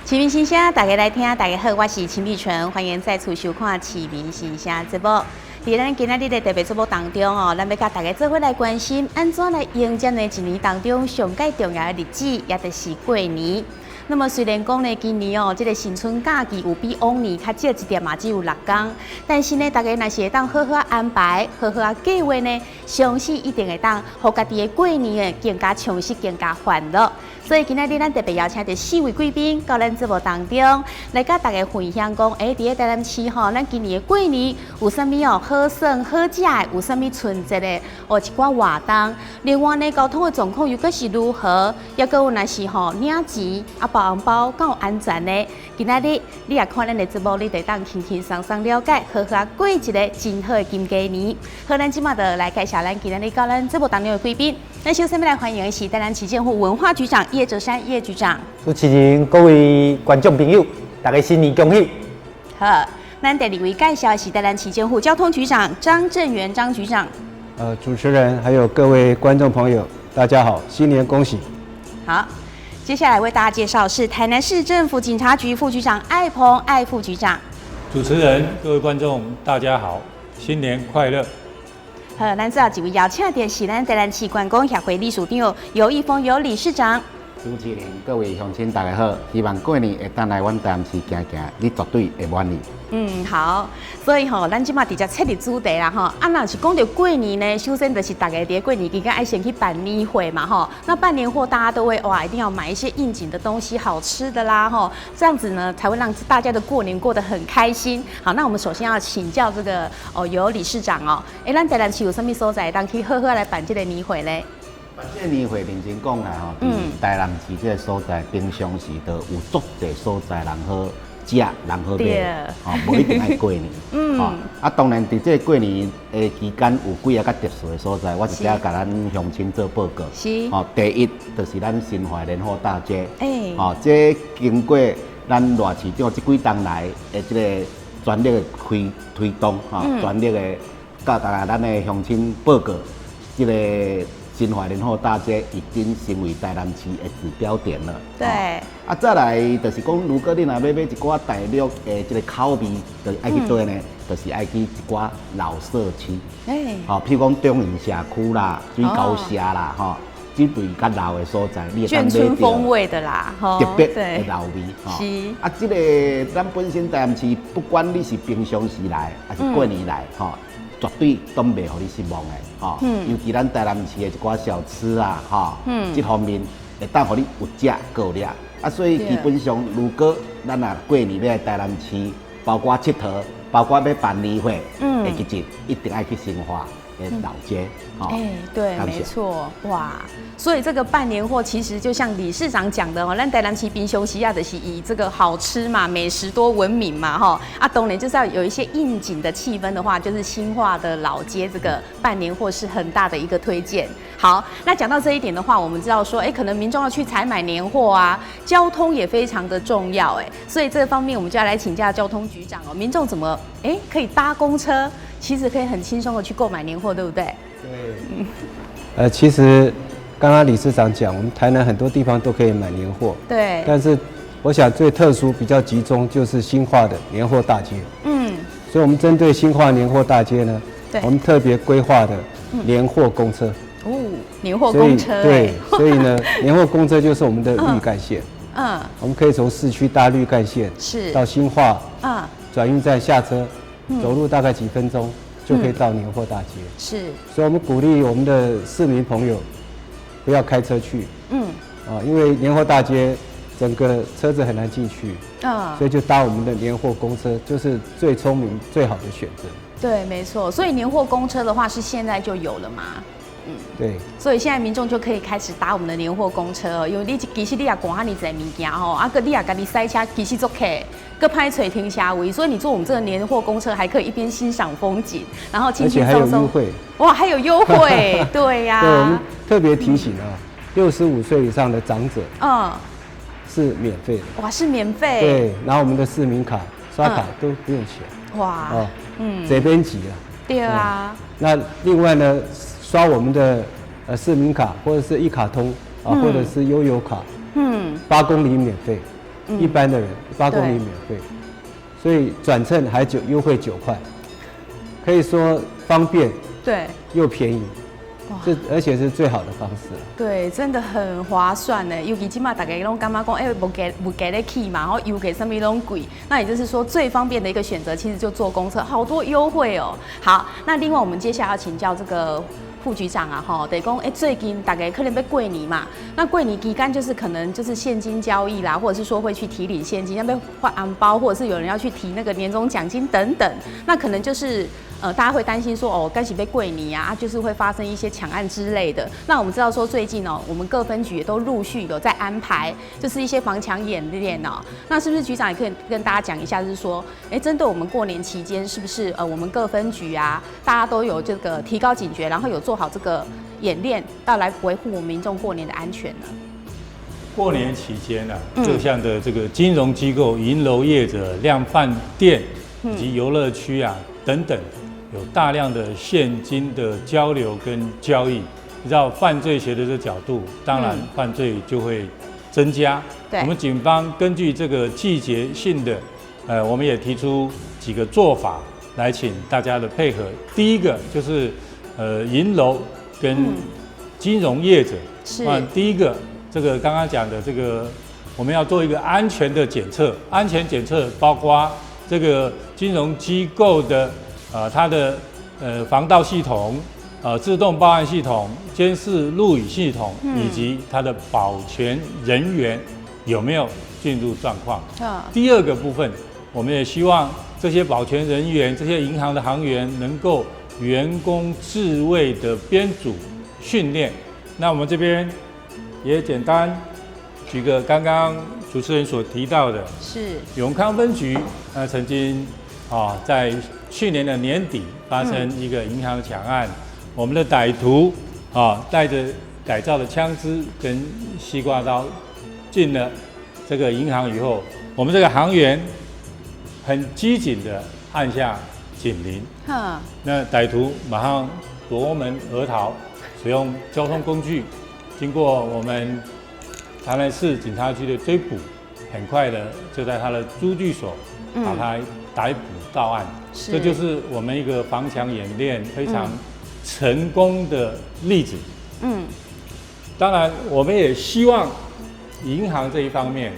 市民新声，大家来听，大家好，我是秦碧纯，欢迎再次收看《市民新声》节目。在咱今仔日的特别节目当中哦，咱要甲大家做伙来关心，安怎来迎接呢一年当中上介重要的日子，也就是过年。那么虽然讲呢，今年哦，这个新春假期有比往年较少一点嘛，只有6天，但是呢，大家若是会当好好安排，好好计划呢，相信一定会当，互家己的过年诶更加充实，更加欢乐。所以今仔日咱特别邀请到4位贵宾到咱节目当中，来甲大家分享讲，伫咧台南市吼，咱今年的过年有啥物哦好耍好食的，有啥物春节的一寡活动。另外呢，交通的状况又阁是如何？也阁有若是吼领钱包红包敢有安全呢？今仔日你也看咱的节目，你得当轻轻松松了解，好好过一个真好的金鸡年。好，咱即马就来介绍咱今仔日到咱节目当中的贵宾。咱首先要来欢迎的是台南市政府文化局长叶哲山叶局长。主持人、各位观众朋友，大家新年恭喜！好，咱第2位介绍的是台南市政府交通局长张正元张局长。主持人还有各位观众朋友，大家好，新年恭喜！好，接下来为大家介绍是台南市政府警察局副局长艾鹏艾副局长。主持人、各位观众，大家好，新年快乐！好，咱最后一位邀请的是咱台南市观光协会理事长尤一峰尤理事长。主持人、各位乡亲，大家好，希望过年会当来阮台南市行行，你绝对会满意。好，所以吼，咱即马直接切入主题啦吼。若是讲到过年呢，首先就是大家伫过年期间爱先去办年货嘛吼。那办年货大家都会一定要买一些应景的东西，好吃的啦吼，这样子呢才会让大家的过年过得很开心。好，那我们首先要请教这个尤理事长哦，咱台南市有啥物所在当去好好来办这个年货咧？办这个年货认真讲来吼，台南市这个所在，平常时都有足侪所在人好食，人好买，无一定爱过年。当然伫这过年的期间有几啊较特殊的所在，我直接甲咱乡亲做报告。是。第一就是咱新华年货大街。这经过咱赖市长这几冬来的这个全力的推动，全力的甲咱的乡亲报告，这个新华年货大街已经成为台南市的指标点了。对。再来就是讲，如果你若要买一寡大陆的这个口味，就爱去对呢，就是爱去一寡老社区。譬如讲中营社区啦、水沟社啦，这类较老的所在，你会当买到眷村风味的啦，特别的老味。是。这个咱本身台南市，不管你是平常时来，还是过年来，绝对都袂互你失望的，尤其咱台南市的一寡小吃啊，这方面会当互你有食够了。所以基本上，如果咱过年要来台南市，包括佚佗，包括要办年会的日子，一定爱去新华的老街。对，没错，哇！所以这个办年货其实就像理事长讲的哦，咱台南市平常时啊，就是以这个好吃嘛、美食多闻名嘛，当然就是要有一些应景的气氛的话，就是新化的老街这个办年货是很大的一个推荐。好，那讲到这一点的话，我们知道说，可能民众要去采买年货啊，交通也非常的重要，所以这方面我们就要来请教交通局长哦，民众怎么可以搭公车，其实可以很轻松的去购买年货，对不对？对。其实刚刚理事长讲，我们台南很多地方都可以买年货，对。但是我想最特殊、比较集中就是新化的年货大街。所以我们针对新化年货大街呢，我们特别规划的年货公车。年货公车。对，所以呢，年货公车就是我们的绿干线。我们可以从市区搭绿干线，到新化，转运站下车，走路大概几分钟就可以到年货大街。是。所以我们鼓励我们的市民朋友不要开车去。因为年货大街整个车子很难进去。所以就搭我们的年货公车，就是最聪明、最好的选择。对，没错。所以年货公车的话是现在就有了吗？对，所以现在民众就可以开始搭我们的年货公车哦，因为你其实你也赶遐尼侪物件吼，你也家己塞车，其实足客，搁歹找停车位，所以你坐我们这个年货公车还可以一边欣赏风景，然后轻轻松松。而且还有优惠。哇，还有优惠，对呀。对，我们特别提醒65岁以上的长者，是免费的。哇，是免费。对，然后我们的市民卡刷卡都不用钱。哇，这边挤啊。对啊。那另外呢？刷我们的市民卡或者是一卡通或者是悠游卡，8公里免费。一般的人8公里免费，所以转乘还优惠9块，可以说方便，对，又便宜。而且是最好的方式了。对，真的很划算呢。尤其今嘛大家拢感觉讲，不给得起嘛，然后油给上面拢贵，那也就是说最方便的一个选择，其实就坐公车，好多优惠哦。好，那另外我们接下来要请教这个副局长啊，得讲，最近大概可能要过年嘛，那过年期间就是可能就是现金交易啦，或者是说会去提领现金，要被换红包，或者是有人要去提那个年终奖金等等，那可能就是。大家会担心说，该是被过年啊，就是会发生一些抢案之类的。那我们知道说，最近我们各分局也都陆续有在安排，就是一些防抢演练哦。那是不是局长也可以跟大家讲一下，就是说，针对我们过年期间，是不是我们各分局啊，大家都有这个提高警觉，然后有做好这个演练，要来维护我们民众过年的安全呢？过年期间啊，各项的这个金融机构、银楼业者、量贩店以及游乐区啊等等。有大量的现金的交流跟交易，你知道犯罪学的这个角度，当然犯罪就会增加。我们警方根据这个季节性的，我们也提出几个做法来请大家的配合。第一个就是银楼跟金融业者，第一个这个刚刚讲的这个，我们要做一个安全的检测，安全检测包括这个金融机构的。它的防盗系统、自动报案系统、监视录影系统，以及它的保全人员有没有进入状况。第二个部分，我们也希望这些保全人员、这些银行的行员能够员工自卫的编组训练。那我们这边也简单举个刚刚主持人所提到的，是永康分局曾经在去年的年底发生一个银行抢案，我们的歹徒带着改造的枪支跟西瓜刀进了这个银行以后，我们这个行员很机警的按下警铃，那歹徒马上夺门而逃，使用交通工具，经过我们台南市警察局的追捕，很快的就在他的租具所把他逮捕到案。这就是我们一个防抢演练非常成功的例子。当然我们也希望银行这一方面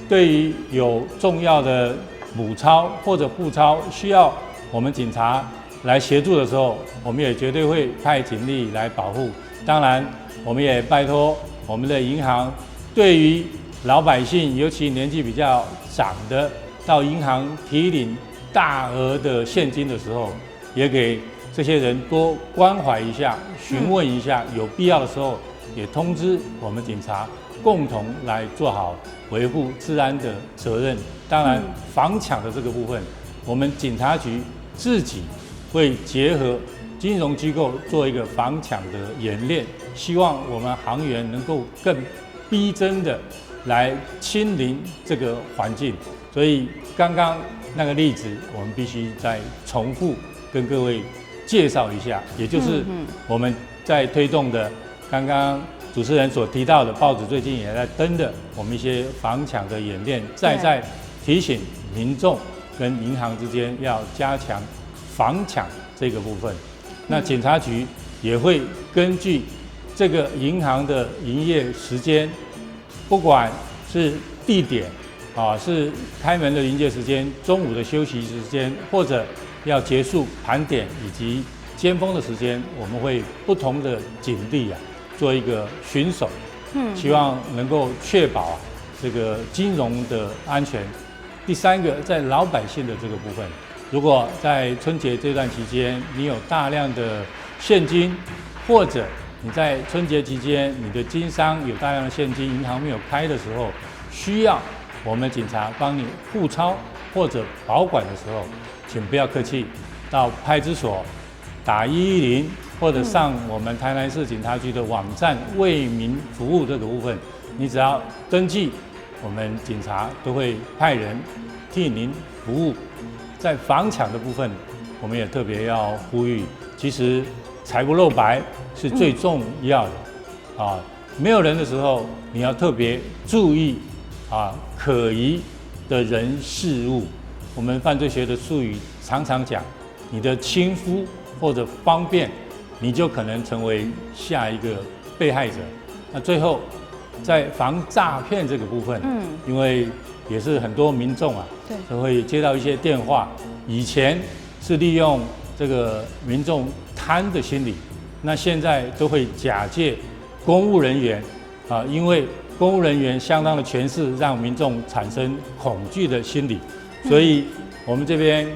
对于有重要的补钞或者付钞需要我们警察来协助的时候，我们也绝对会派警力来保护。当然我们也拜托我们的银行，对于老百姓，尤其年纪比较长的，到银行提领大额的现金的时候，也给这些人多关怀一下，询问一下，有必要的时候也通知我们警察，共同来做好维护治安的责任。当然，防抢的这个部分，我们警察局自己会结合金融机构做一个防抢的演练，希望我们行员能够更逼真的来亲临这个环境。所以刚刚那个例子，我们必须再重复跟各位介绍一下，也就是我们在推动的，刚刚主持人所提到的，报纸最近也在登的，我们一些防抢的演练，在提醒民众跟银行之间要加强防抢这个部分。那警察局也会根据这个银行的营业时间，不管是地点是开门的营业时间、中午的休息时间，或者要结束盘点以及尖峰的时间，我们会不同的警力做一个巡守，希望能够确保这个金融的安全。第三个，在老百姓的这个部分，如果在春节这段期间，你有大量的现金，或者你在春节期间你的经商有大量的现金，银行没有开的时候，需要我们警察帮你付钞或者保管的时候，请不要客气，到派出所打110，或者上我们台南市警察局的网站为民服务这个部分，你只要登记，我们警察都会派人替您服务。在防抢的部分，我们也特别要呼吁，其实财不露白是最重要的没有人的时候，你要特别注意可疑的人事物。我们犯罪学的术语常常讲，你的轻忽或者方便，你就可能成为下一个被害者。那最后，在防诈骗这个部分，因为也是很多民众都会接到一些电话，以前是利用这个民众贪的心理，那现在都会假借公务人员因为公务人员相当的权势，让民众产生恐惧的心理，所以我们这边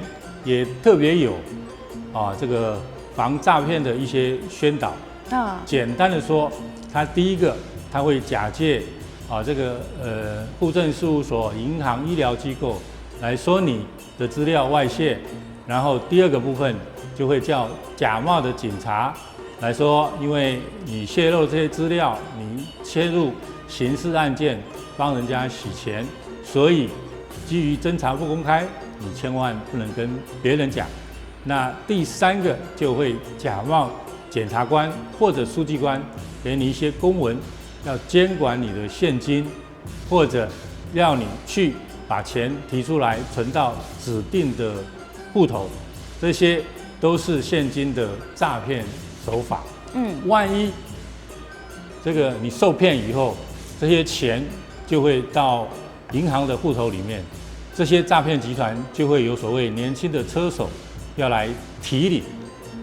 也特别有这个防诈骗的一些宣导。简单的说，他第一个他会假借这个户政事务所、银行、医疗机构来说你的资料外泄，然后第二个部分就会叫假冒的警察来说，因为你泄露这些资料，你切入刑事案件，帮人家洗钱，所以基于侦查不公开，你千万不能跟别人讲。那第三个就会假冒检察官或者书记官，给你一些公文，要监管你的现金，或者要你去把钱提出来存到指定的户头，这些都是现金的诈骗手法。万一这个你受骗以后，这些钱就会到银行的户头里面，这些诈骗集团就会有所谓年轻的车手要来提领。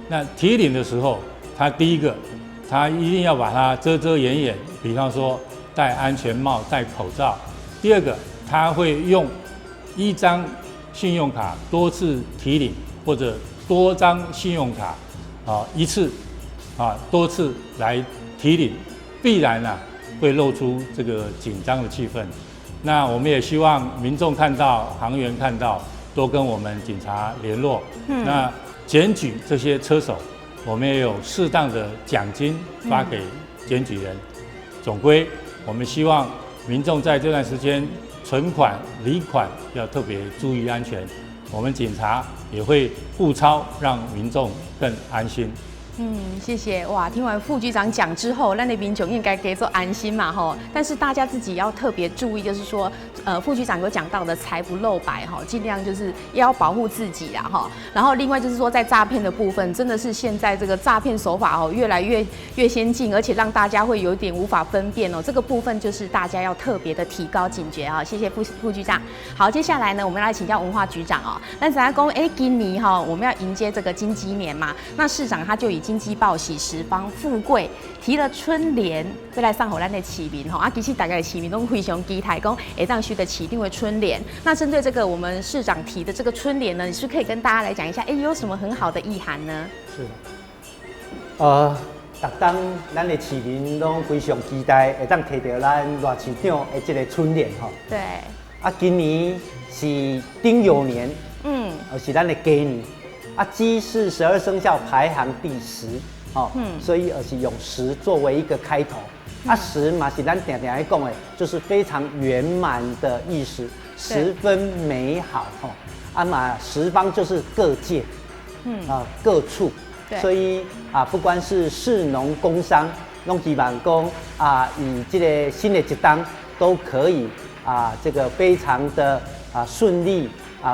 那提领的时候，他第一个，他一定要把它遮遮掩掩，比方说戴安全帽、戴口罩。第二个，他会用一张信用卡多次提领，或者多张信用卡一次多次来提领，必然会露出这个紧张的气氛。那我们也希望民众看到、行员看到，多跟我们警察联络。那检举这些车手，我们也有适当的奖金发给检举人。总归，我们希望民众在这段时间存款、理款要特别注意安全。我们警察也会互抄，让民众更安心。谢谢哇！听完副局长讲之后，咱的民众应该可以做安心嘛吼。但是大家自己要特别注意，就是说，副局长有讲到的财不露白哈，尽量就是要保护自己啦哈。然后另外就是说，在诈骗的部分，真的是现在这个诈骗手法越来越先进，而且让大家会有点无法分辨哦。这个部分就是大家要特别的提高警觉哈。谢谢副局长。好，接下来呢，我们来请教文化局长哦。那咱讲，今年我们要迎接这个金鸡年嘛，那市长他就已经金鸡报喜十方富贵提了春联，要来送给咱的市民其实大家的市民都非常期待，讲会当许的市定为春联。那针对这个我们市长提的这个春联呢，你是可以跟大家来讲一下，有什么很好的意涵呢？是，逐当咱的市民都非常期待，会当摕到咱赖市长的这个春联对。今年是丁酉年，是咱的鸡年。鸡是12生肖排行第10，所以是用10作为一个开头。10嘛是咱常常在讲的，就是非常圆满的意思，十分美好十方就是各界，各处，所以不管是士农工商，拢希望讲以这个新的一档都可以这个非常的顺利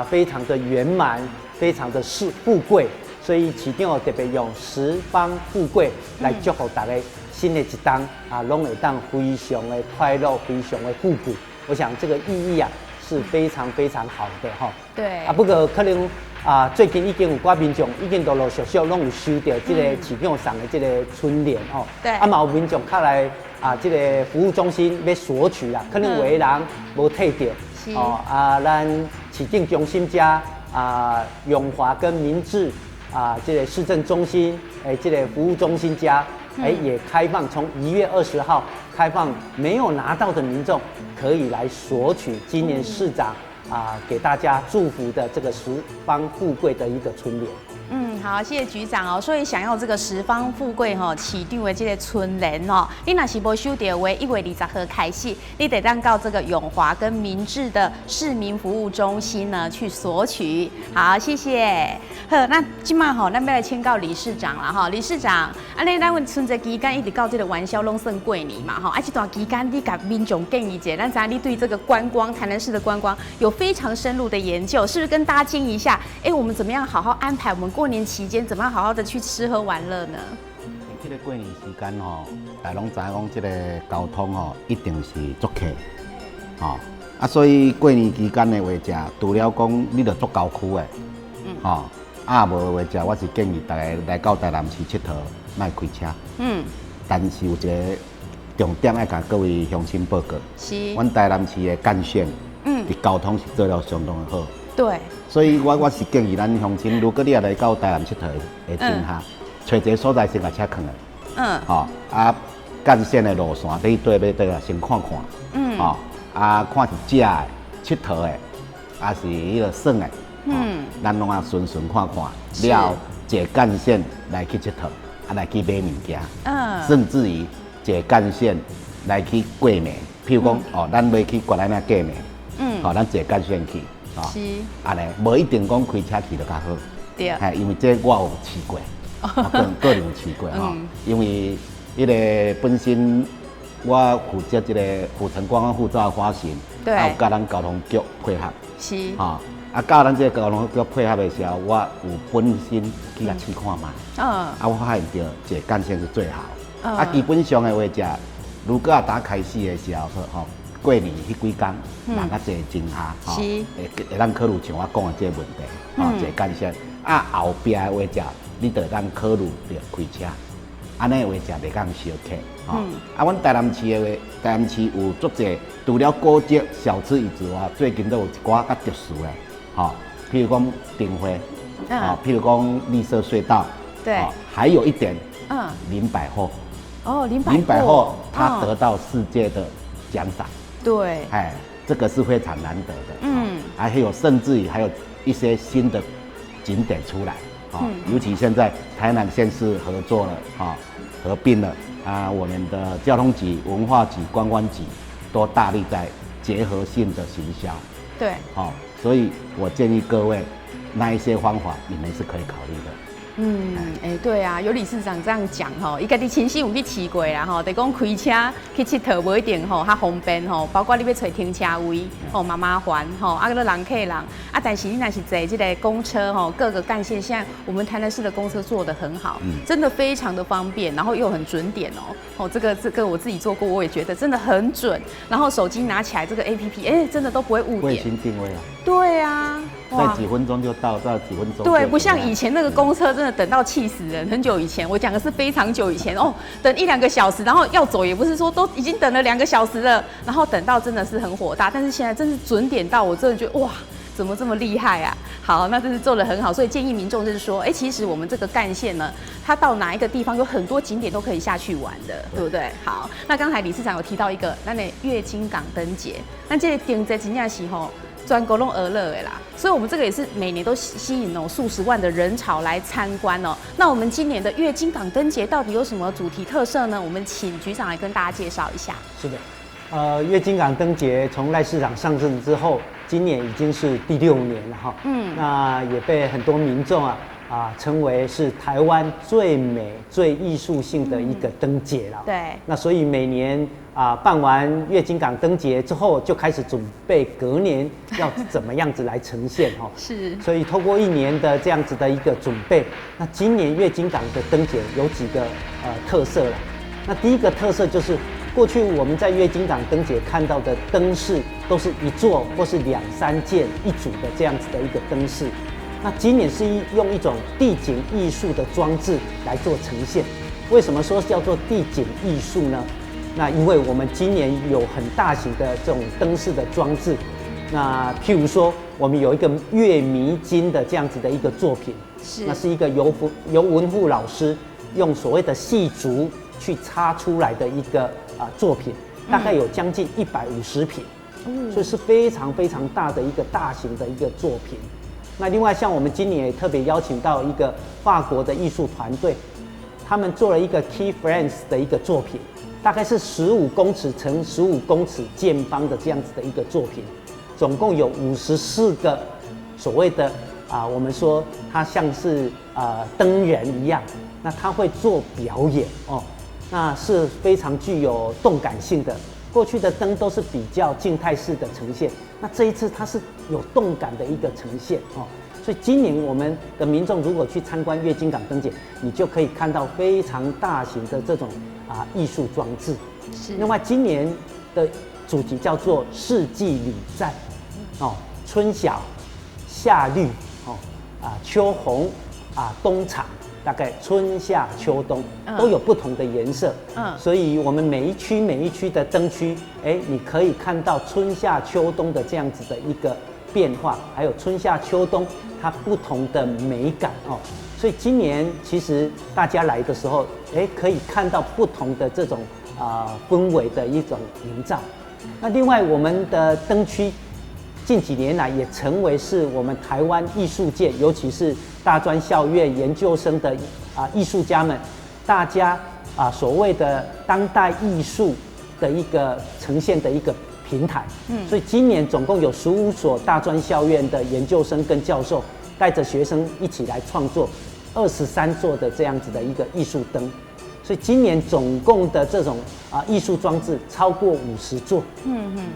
非常的圆满。非常的富贵，所以市长特别用十方富贵来祝福大家新的一档拢会当非常的快乐，非常的富贵。我想这个意义是非常非常好的对。不过可能最近已经有寡民众已经陆陆续续拢有收到这个市长送的这个春联对。嘛有民众较来这个服务中心要索取啦，可能有的人无摕到咱市政中心家。永华跟明治这个市政中心，这个服务中心家，也开放，从1月20号开放，没有拿到的民众可以来索取今年市长给大家祝福的这个十方富贵的一个春联。好，谢谢局长哦。所以想要这个十方富贵哈，市长的这个春联哦，你若是无收到的，1月20号开始，你得当到这个永华跟明治的市民服务中心呢去索取。好，谢谢。好，那今嘛吼，咱要来请教理事长啦哈。理事长，安尼咱阮春节期间一直到这个元宵拢算过年嘛哈，这段期间你甲民众建议者，咱知你对这个观光台南市的观光有非常深入的研究，是不是跟大家建议一下？我们怎么样好好安排我们过年期间，怎么样好好的去吃喝玩乐呢？这个过年时间吼，大家拢知影讲，这个交通吼一定是足客，吼所以过年期间的话食，除了讲你着足郊区的，吼无的话食，我是建议大家来到台南市佚佗，莫开车。但是有一个重点要甲各位乡亲报告，是，阮台南市的干线，伫交通是做了相当的好。对。所以我是建议咱乡亲，如果你也来到台南佚佗的前下，找一个所在先把车放下。干线的路线，你对要对啊，先看看。看是食的、佚佗的，是迄个耍的。咱拢顺看看，了坐干线来去佚佗，来去买物件。甚至于坐干线来去过年，譬如讲咱要去国内那过年，咱坐干线去。是，安尼无一定讲开车去就较好，对，因为这我有试过，个人有试过因为迄个本身我负责这个府城观光护照发行，对，有甲咱交通局配合，是，甲咱这个交通局配合的时候，我有本身去甲试看嘛，我发现到坐干线是最好，基本上的话食，如果打开始的时候过年迄几天，人较侪真下，会当考虑像我讲的这个问题，坐干线。后壁的话食，你得当考虑着开车，安尼的话食袂讲烧客。阮台南市的话，台南市有足侪，除了古迹小吃以外，最近都有一寡较特殊的，譬如讲丁辉，譬如讲绿色隧道，对，还有一点，林百货。林百货，它得到世界的奖赏。对，这个是非常难得的。还有甚至于还有一些新的景点出来，尤其现在台南县市合作了，合并了我们的交通局、文化局、观光局都大力在结合性的行销。对，所以我建议各位，那一些方法你们是可以考虑的。对啊，有理事长这样讲伊家己亲身有去试过啦得讲开车去佚佗无一定较方便包括你要找停车位嘛麻烦个人客人但是你若是坐这个公车各个干线，现在我们台南市的公车做得很好，真的非常的方便，然后又很准点这个我自己做过，我也觉得真的很准，然后手机拿起来这个 APP， 真的都不会误点。卫星定位对啊。在几分钟就到，在几分钟对，不像以前那个公车，真的等到气死人。很久以前，我讲的是非常久以前等1、2个小时，然后要走也不是说都已经等了2个小时了，然后等到真的是很火大。但是现在真是准点到，我真的觉得哇，怎么这么厉害啊？好，那真是做得很好，所以建议民众就是说，其实我们这个干线呢，它到哪一个地方有很多景点都可以下去玩的，对不对？好，那刚才理事长有提到一个，那月经港灯节，那这个灯节真正是全国拢娱乐的啦，所以我们这个也是每年都吸引数十万的人潮来参观那我们今年的月经港灯节到底有什么主题特色呢？我们请局长来跟大家介绍一下。是的，月经港灯节从赖市长上任之后，今年已经是第6年了那也被很多民众称为是台湾最美、最艺术性的一个灯节了。对，那所以每年办完月经港灯节之后，就开始准备隔年要怎么样子来呈现是，所以透过1年的这样子的一个准备，那今年月经港的灯节有几个特色了。那第一个特色就是，过去我们在月经港灯节看到的灯饰都是一座或是2、3件一组的这样子的一个灯饰。那今年是用一种地景艺术的装置来做呈现。为什么说叫做地景艺术呢？那因为我们今年有很大型的这种灯饰的装置。那譬如说，我们有一个月迷津的这样子的一个作品，那是一个由文富老师用所谓的细竹去插出来的一个作品，大概有将近150坪，所以是非常非常大的一个大型的一个作品。那另外像我们今年也特别邀请到一个法国的艺术团队，他们做了一个 Key Frames 的一个作品，大概是15公尺乘15公尺见方的这样子的一个作品，总共有54个所谓的我们说它像是灯人一样，那他会做表演哦，那是非常具有动感性的。过去的灯都是比较静态式的呈现，那这一次它是有动感的一个呈现哦。所以今年我们的民众如果去参观月津港灯节，你就可以看到非常大型的这种艺术装置。是。另外今年的主题叫做四季礼赞，哦，春晓、夏绿、秋红、冬长。大概春夏秋冬都有不同的颜色，所以我们每一区的灯区，你可以看到春夏秋冬的这样子的一个变化，还有春夏秋冬它不同的美感哦。所以今年其实大家来的时候，可以看到不同的这种氛围的一种营造。那另外我们的灯区近几年来也成为是我们台湾艺术界，尤其是大专校院研究生的艺术家们，大家所谓的当代艺术的一个呈现的一个平台。所以今年总共有15所大专校院的研究生跟教授带着学生一起来创作23座的这样子的一个艺术灯。所以今年总共的这种艺术装置超过50座，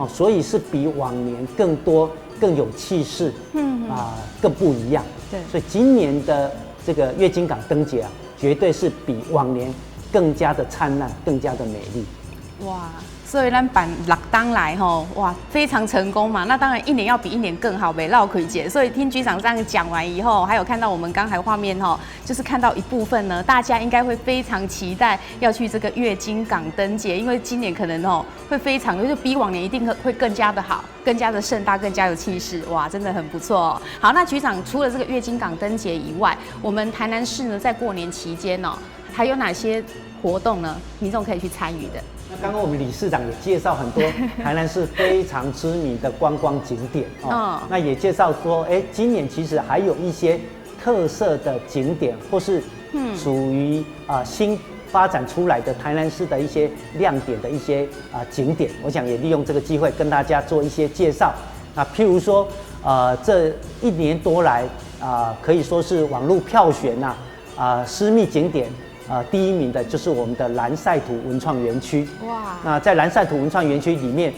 所以是比往年更多、更有气势，更不一样。对，所以今年的这个月津港灯节绝对是比往年更加的灿烂、更加的美丽。哇！所以咱办6档来吼，哇，非常成功嘛。那当然一年要比一年更好呗，绕亏姐。所以听局长这样讲完以后，还有看到我们刚才画面吼，就是看到一部分呢，大家应该会非常期待要去这个月津港灯节，因为今年可能会非常，就是比往年一定会更加的好，更加的盛大，更加有气势。哇，真的很不错哦。好，那局长除了这个月津港灯节以外，我们台南市呢在过年期间还有哪些活动呢？民众可以去参与的？那刚刚我们理事长也介绍很多台南市非常知名的观光景点哦，那也介绍说，今年其实还有一些特色的景点，或是属于新发展出来的台南市的一些亮点的一些景点，我想也利用这个机会跟大家做一些介绍。那譬如说，这1年多来可以说是网络票选私密景点。第1名的就是我们的蓝晒图文创园区。哇！那在蓝晒图文创园区里面，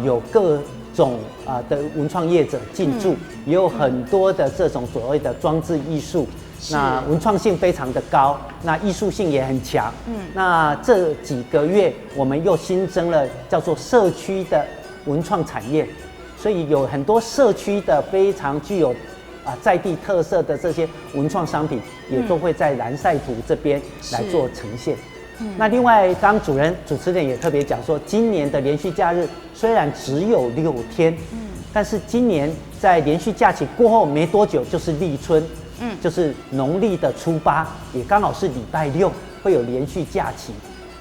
有各种的文创业者进驻，也有很多的这种所谓的装置艺术。那文创性非常的高，那艺术性也很强。那这几个月我们又新增了叫做社区的文创产业，所以有很多社区的非常具有在地特色的这些文创商品，也都会在蓝晒图这边来做呈现。那另外，刚主持人也特别讲说，今年的连续假日虽然只有6天，但是今年在连续假期过后没多久就是立春，就是农历的初8，也刚好是礼拜6会有连续假期。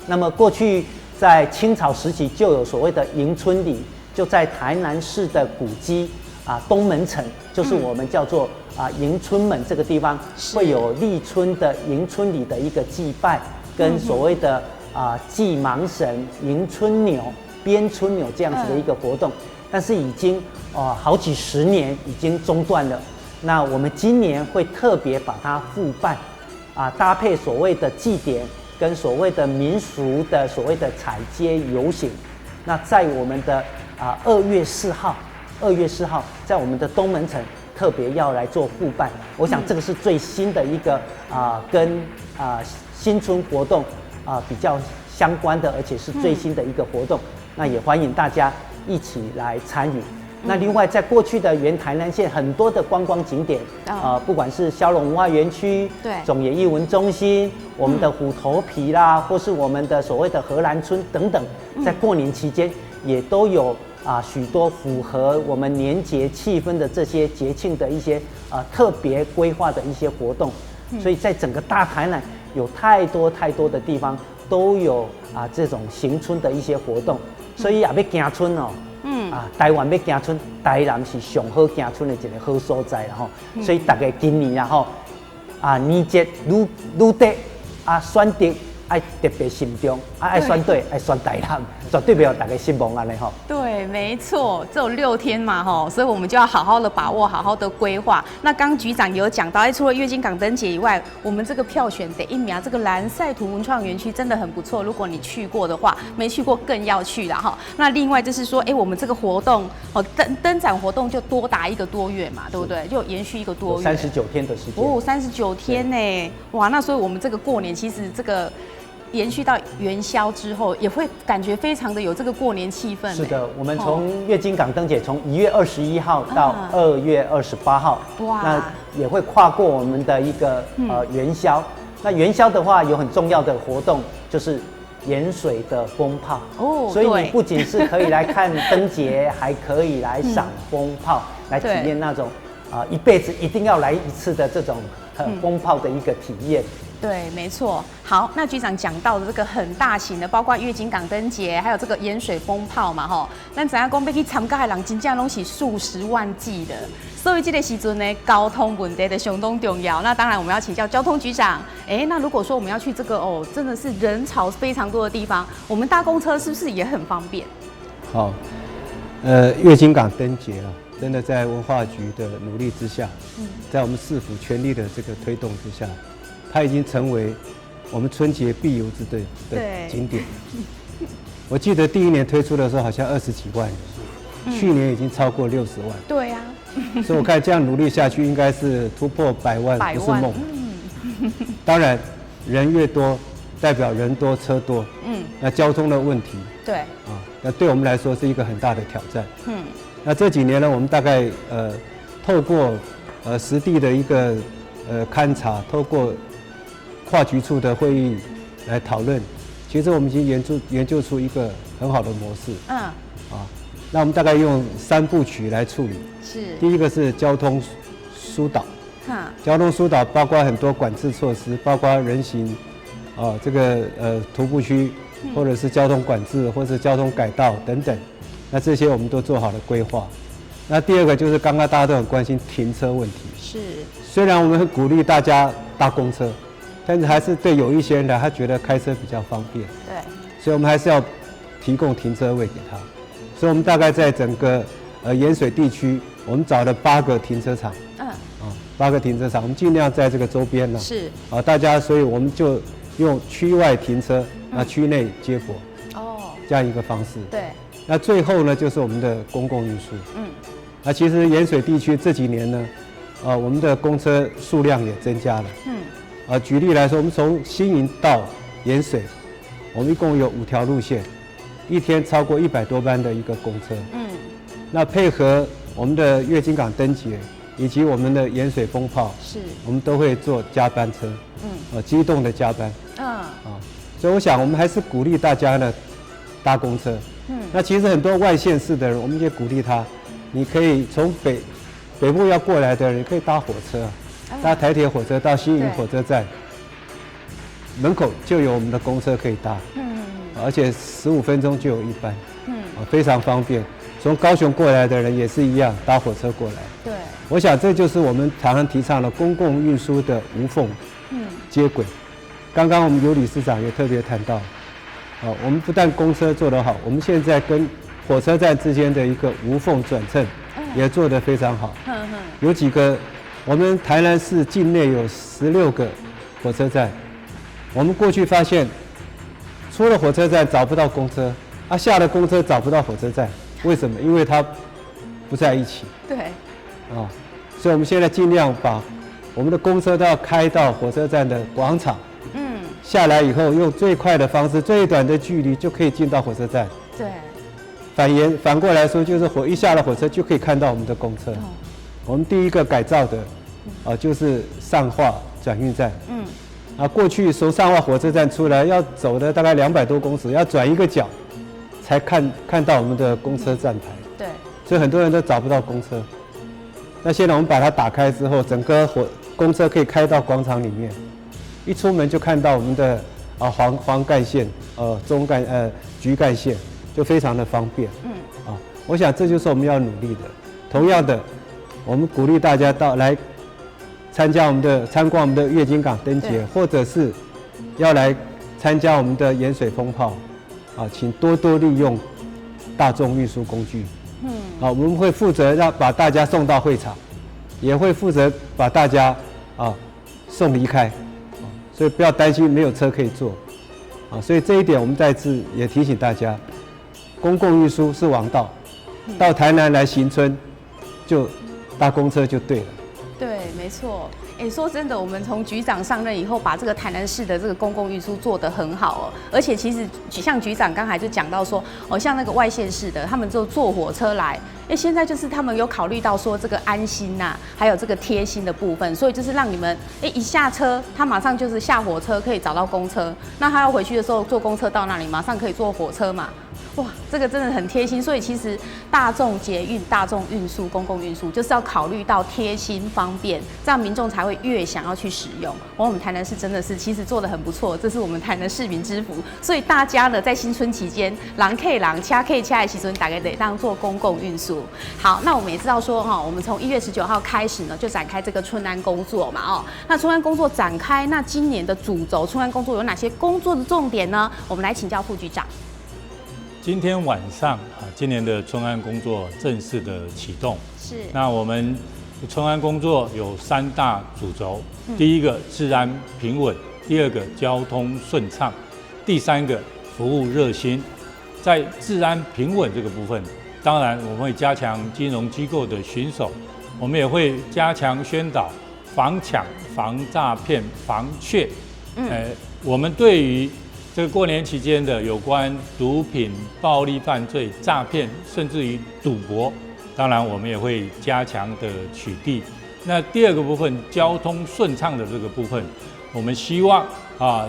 那么过去在清朝时期就有所谓的迎春礼，就在台南市的古迹东门城，就是我们叫做迎春门这个地方，会有立春的迎春礼的一个祭拜，跟所谓的祭芒神、迎春牛、编春牛这样子的一个活动，但是已经好几十年已经中断了。那我们今年会特别把它复办，搭配所谓的祭典跟所谓的民俗的所谓的踩街游行，那在我们的2月4号，在我们的东门城特别要来做复办。我想这个是最新的一个跟新春活动比较相关的，而且是最新的一个活动。那也欢迎大家一起来参与。那另外，在过去的原台南县很多的观光景点，不管是骁龙文化园区、对总野艺文中心、我们的虎头皮啦，或是我们的所谓的荷兰村等等，在过年期间也都有许多符合我们年节气氛的这些节庆的一些特别规划的一些活动。所以在整个大台南有太多的地方都有这种行春的一些活动。所以也要行春台湾要行村，台南是上好行村的一个好所在啦吼。所以大家今年然后年节愈短选择爱特别慎重，爱选对，爱选台南，绝对不要大家失望安尼吼。对，没错，只有6天嘛吼，所以我们就要好好的把握，好好的规划。那刚局长有讲到，除了月经港灯节以外，我们这个票选第1名，这个蓝晒图文创园区真的很不错。如果你去过的话，没去过更要去啦哈。那另外就是说，我们这个活动灯展活动就多达1个多月嘛，对不对？就延续1个多月，39天的时间。哦，39天呢，哇，那所以我们这个过年其实这个。延续到元宵之后，也会感觉非常的有这个过年气氛。是的，我们从月经港灯节从1月21号到2月28号，哇，那也会跨过我们的一个元宵。那元宵的话，有很重要的活动就是盐水的风炮哦，所以你不仅是可以来看灯节，还可以来赏风炮，来体验那种一辈子一定要来一次的这种风炮的一个体验。对，没错。好，那局长讲到的这个很大型的，包括月经港灯节，还有这个盐水风炮嘛，吼，咱知影讲要去参加的人，真正拢是数十万计的。所以这个时阵呢，交通问题的相当重要。那当然，我们要请教交通局长。那如果说我们要去这个真的是人潮非常多的地方，我们搭公车是不是也很方便？好，月经港灯节啊，真的在文化局的努力之下，在我们市府全力的这个推动之下。它已经成为我们春节必游之队的景点。我记得第1年推出的时候好像20几万人，去年已经超过60万。对呀，所以我看这样努力下去，应该是突破100万不是梦。当然，人越多，代表人多车多，那交通的问题，对那对我们来说是一个很大的挑战。那这几年呢，我们大概透过实地的一个勘察，透过跨局处的会议来讨论，其实我们已经研究出一个很好的模式。那我们大概用3部曲来处理。是。第一个是交通疏导。交通疏导包括很多管制措施，包括人行，这个徒步区，或者是交通管制，或者是交通改道等等。那这些我们都做好了规划。那第二个就是刚刚大家都很关心停车问题。是。虽然我们很鼓励大家搭公车。但是还是对有一些人来，他觉得开车比较方便，对，所以我们还是要提供停车位给他。所以我们大概在整个盐水地区，我们找了8个停车场，8个停车场，我们尽量在这个周边呢，是大家，所以我们就用区外停车，区内接驳，这样一个方式。对，那最后呢，就是我们的公共运输，那其实盐水地区这几年呢，我们的公车数量也增加了，举例来说，我们从新营到盐水，我们一共有5条路线，一天超过100多班的一个公车。那配合我们的月经港灯节以及我们的盐水风炮，是，我们都会坐加班车，机动的加班。所以我想我们还是鼓励大家呢搭公车。那其实很多外县市的人，我们也鼓励他，你可以从北部要过来的人，可以搭火车。搭台铁火车到新营火车站，门口就有我们的公车可以搭，而且15分钟就有一班，非常方便。从高雄过来的人也是一样，搭火车过来。对，我想这就是我们常常提倡的公共运输的无缝接轨。刚刚我们尤理事长也特别谈到，我们不但公车做得好，我们现在跟火车站之间的一个无缝转乘也做得非常好。有几个。我们台南市境内有16个火车站，我们过去发现，出了火车站找不到公车，下了公车找不到火车站，为什么？因为它不在一起。对。所以我们现在尽量把我们的公车都要开到火车站的广场，下来以后用最快的方式、最短的距离就可以进到火车站。对。反过来说，就是一下了火车就可以看到我们的公车。我们第一个改造的，就是上化转运站。过去从上化火车站出来要走的大概200多公尺，要转一个角，才看到我们的公车站牌。对。所以很多人都找不到公车。那现在我们把它打开之后，整个公车可以开到广场里面，一出门就看到我们的黄干线、橘干线，就非常的方便。我想这就是我们要努力的。同样的，我们鼓励大家来参观我们的月经港灯节，或者是要来参加我们的盐水风炮，啊，请多多利用大众运输工具。啊，我们会负责把大家送到会场，也会负责把大家送离开，所以不要担心没有车可以坐，啊，所以这一点我们再次也提醒大家，公共运输是王道，到台南来行村就搭公车就对了。对，没错。说真的，我们从局长上任以后，把这个台南市的这个公共运输做得很好哦。而且其实像局长刚才就讲到说，像那个外县市的，他们就坐火车来。现在就是他们有考虑到说这个安心呐，还有这个贴心的部分，所以就是让你们一下车，他马上就是下火车可以找到公车。那他要回去的时候坐公车到那里，马上可以坐火车嘛。哇，这个真的很贴心，所以其实大众捷运、大众运输、公共运输就是要考虑到贴心方便，这样民众才会越想要去使用。我们台南市真的是其实做得很不错，这是我们台南市民之福。所以大家呢在新春期间，人客人、车客车的时阵，大家得当做公共运输。好，那我们也知道说我们从1月19号开始呢，就展开这个春安工作嘛那春安工作展开，那今年的主轴春安工作有哪些工作的重点呢？我们来请教副局长。今天晚上今年的春安工作正式的启动。是。那我们春安工作有3大主轴，第一个治安平稳，第二个交通顺畅，第3个服务热心。在治安平稳这个部分，当然我们会加强金融机构的巡守，我们也会加强宣导防抢、防诈骗、防窃。我们对于这个过年期间的有关毒品、暴力犯罪、诈骗，甚至于赌博，当然我们也会加强的取缔。那第二个部分，交通顺畅的这个部分，我们希望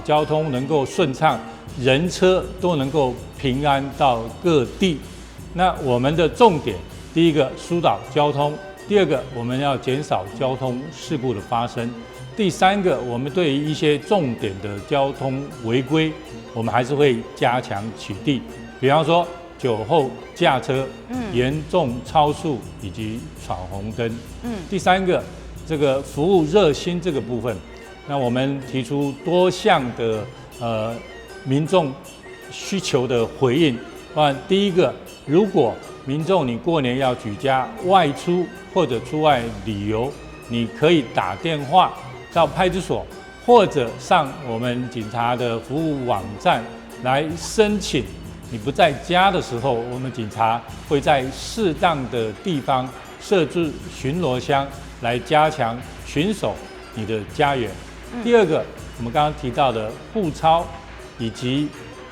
交通能够顺畅，人车都能够平安到各地。那我们的重点，第一个疏导交通，第二个我们要减少交通事故的发生。第3个，我们对于一些重点的交通违规，我们还是会加强取缔，比方说酒后驾车、严重超速以及闯红灯。第3个，这个服务热心这个部分，那我们提出多项的民众需求的回应。第一个，如果民众你过年要举家外出或者出外旅游，你可以打电话到派出所，或者上我们警察的服务网站来申请。你不在家的时候，我们警察会在适当的地方设置巡逻箱，来加强巡守你的家园。第二个，我们刚刚提到的互钞以及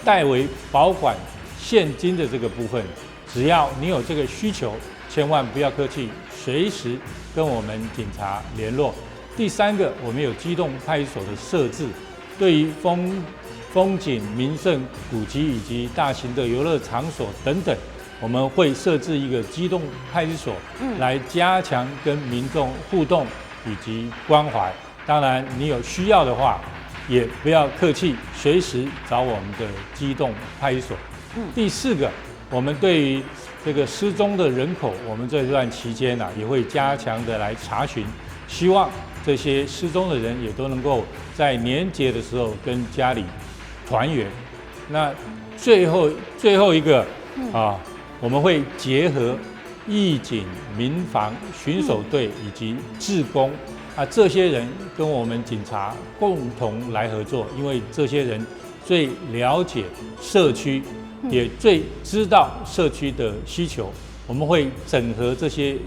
代为保管现金的这个部分，只要你有这个需求，千万不要客气，随时跟我们警察联络。第3个，我们有机动派出所的设置，对于风景名胜古迹以及大型的游乐场所等等，我们会设置一个机动派出所，来加强跟民众互动以及关怀。当然，你有需要的话，也不要客气，随时找我们的机动派出所。第4个，我们对于这个失踪的人口，我们这段期间也会加强的来查询，希望这些失踪的人也都能够在年节的时候跟家里团圆。那最后一个我们会结合义警、民防、巡守队以及志工这些人跟我们警察共同来合作，因为这些人最了解社区，也最知道社区的需求。我们会整合这些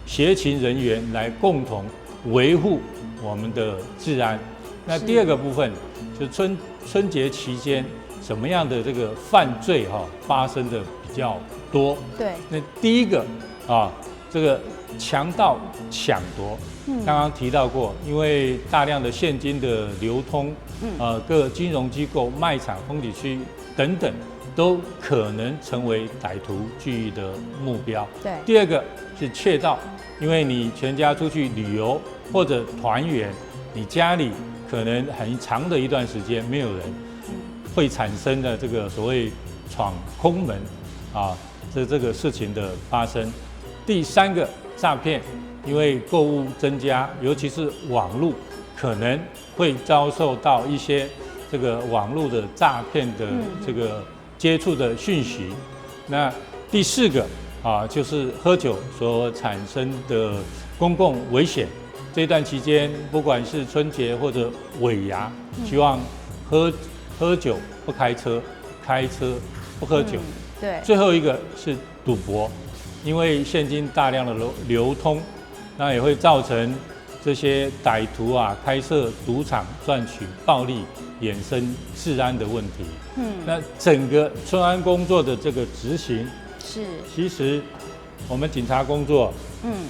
协勤人员来共同维护我们的治安。那第2个部分，就春节期间什么样的这个犯罪发生的比较多？对。那第1个这个强盗抢夺，刚刚提到过，因为大量的现金的流通，各金融机构、卖场、风景区等等，都可能成为歹徒聚集的目标。对。第2个是窃盗，因为你全家出去旅游或者团圆，你家里可能很长的一段时间没有人，会产生的这个所谓闯空门这个事情的发生。第三个诈骗，因为购物增加，尤其是网络，可能会遭受到一些这个网络的诈骗的这个接触的讯息。那第四个就是喝酒所产生的公共危险。这段期间，不管是春节或者尾牙，希望喝酒不开车，开车不喝酒。对。最后一个是赌博，因为现金大量的流通，那也会造成这些歹徒开设赌场赚取暴利，衍生治安的问题。那整个春安工作的这个执行，其实我们警察工作，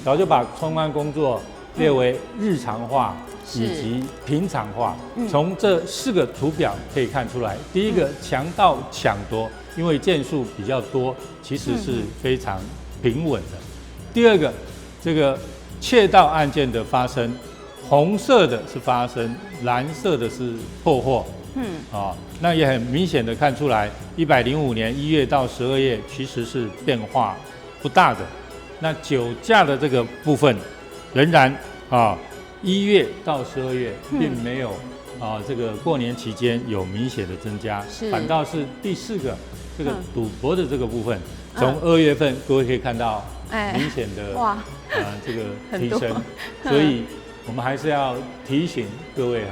早就把春安工作列为日常化以及平常化。从这4个图表可以看出来，第一个强盗抢夺，因为件数比较多，其实是非常平稳的。第二个，这个窃盗案件的发生，红色的是发生，蓝色的是破获。那也很明显的看出来，105年1月到12月其实是变化不大的。那酒驾的这个部分，仍然1月到12月并没有这个过年期间有明显的增加，反倒是第4个这个赌博的这个部分，从2月份各位可以看到明显的这个提升，所以我们还是要提醒各位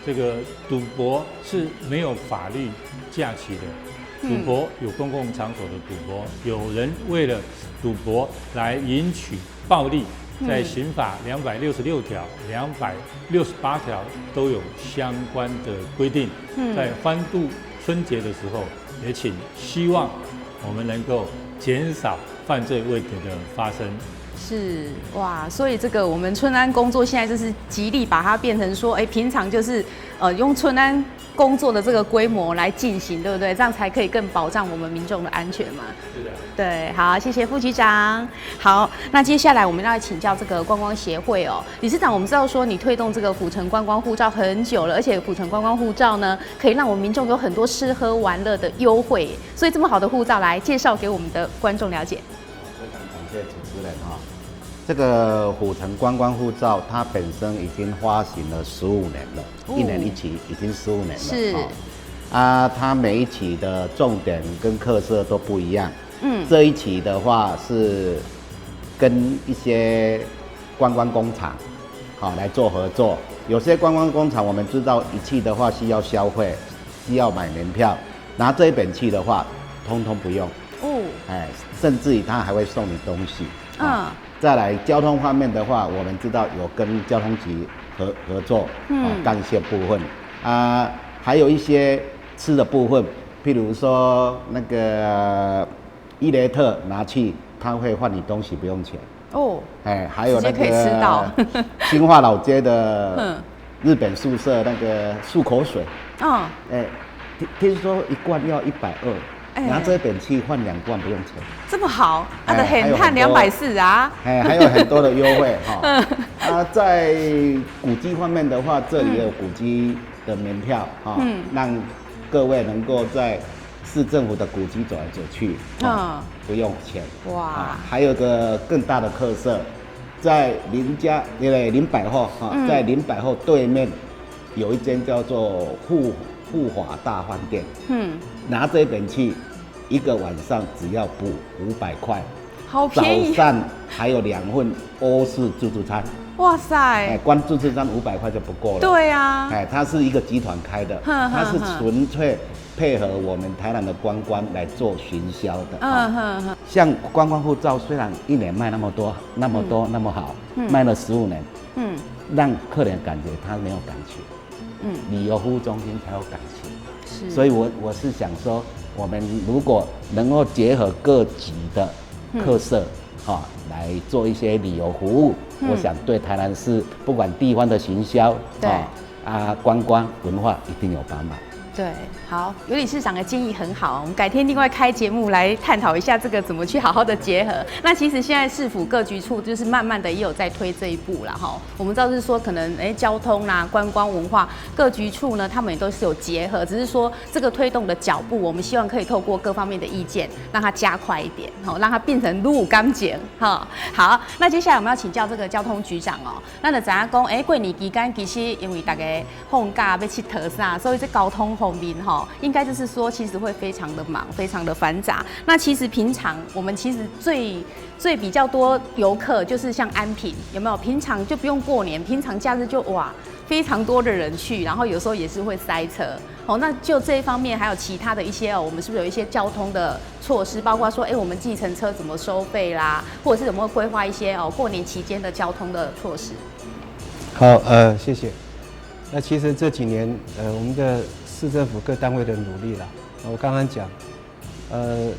这个赌博是没有法律假期的。赌博有公共场所的赌博，有人为了赌博来赢取暴利，在刑法266条、268条都有相关的规定。在欢度春节的时候，也希望我们能够减少犯罪问题的发生。所以这个我们春安工作现在就是极力把它变成说，平常就是用春安工作的这个规模来进行，对不对？这样才可以更保障我们民众的安全嘛。是的。对，好，谢谢副局长。好，那接下来我们要来请教这个观光协会理事长，我们知道说你推动这个府城观光护照很久了，而且府城观光护照呢，可以让我们民众有很多吃喝玩乐的优惠，所以这么好的护照来介绍给我们的观众了解。非常感谢主持人这个府城观光护照，它本身已经发行了15年了，1年1期，已经15年了。它每一期的重点跟特色都不一样。这一期的话是跟一些观光工厂来做合作。有些观光工厂我们知道一期的话需要消费，需要买门票，拿这一本去的话，通通不用。甚至于他还会送你东西。再来交通方面的话，我们知道有跟交通局合作，干线部分还有一些吃的部分，譬如说那个伊雷特拿去，他会换你东西不用钱。还有那个新化老街的日本宿舍那个漱口水，听说1罐要120。拿这本去换2罐不用钱，这么好，它的很碳240啊，还有很多的优惠在古迹方面的话，这里有古迹的门票让各位能够在市政府的古迹走来走去，不用钱。还有个更大的特色，在林百货在林百货对面有一间叫做富华大饭店，拿这本去1个晚上只要补500块，好便宜。早上还有2份欧式自助餐。哇塞！光自助餐500块就不够了。对啊。它是一个集团开的，它是纯粹配合我们台南的观光来做行销的。像观光护照，虽然1年卖那么多、那么好，卖了15年，让客人感觉他没有感情。旅游服务中心才有感情，所以我是想说，我们如果能够结合各级的特色，来做一些旅游服务，我想对台南市不管地方的行销，观光文化一定有帮忙。对，好，有理事长的建议很好，我们改天另外开节目来探讨一下这个怎么去好好的结合。那其实现在市府各局处就是慢慢的也有在推这一步啦哈。我们知道是说可能交通啦、观光文化各局处呢，他们也都是有结合，只是说这个推动的脚步，我们希望可以透过各方面的意见，让它加快一点，好，让它变成路干净哈。好，那接下来我们要请教这个交通局长哦。那就知影讲，过年期间其实因为大家放假要去佗啥，所以这交通方面哈，应该就是说其实会非常的忙，非常的繁杂。那其实平常我们其实最比较多游客就是像安平，有没有？平常就不用过年，平常假日就哇非常多的人去，然后有时候也是会塞车。哦，那就这一方面还有其他的一些我们是不是有一些交通的措施，包括说我们计程车怎么收费啦，或者是有没有规划一些过年期间的交通的措施？好，谢谢。那其实这几年我们的市政府各单位的努力啦，我刚刚讲，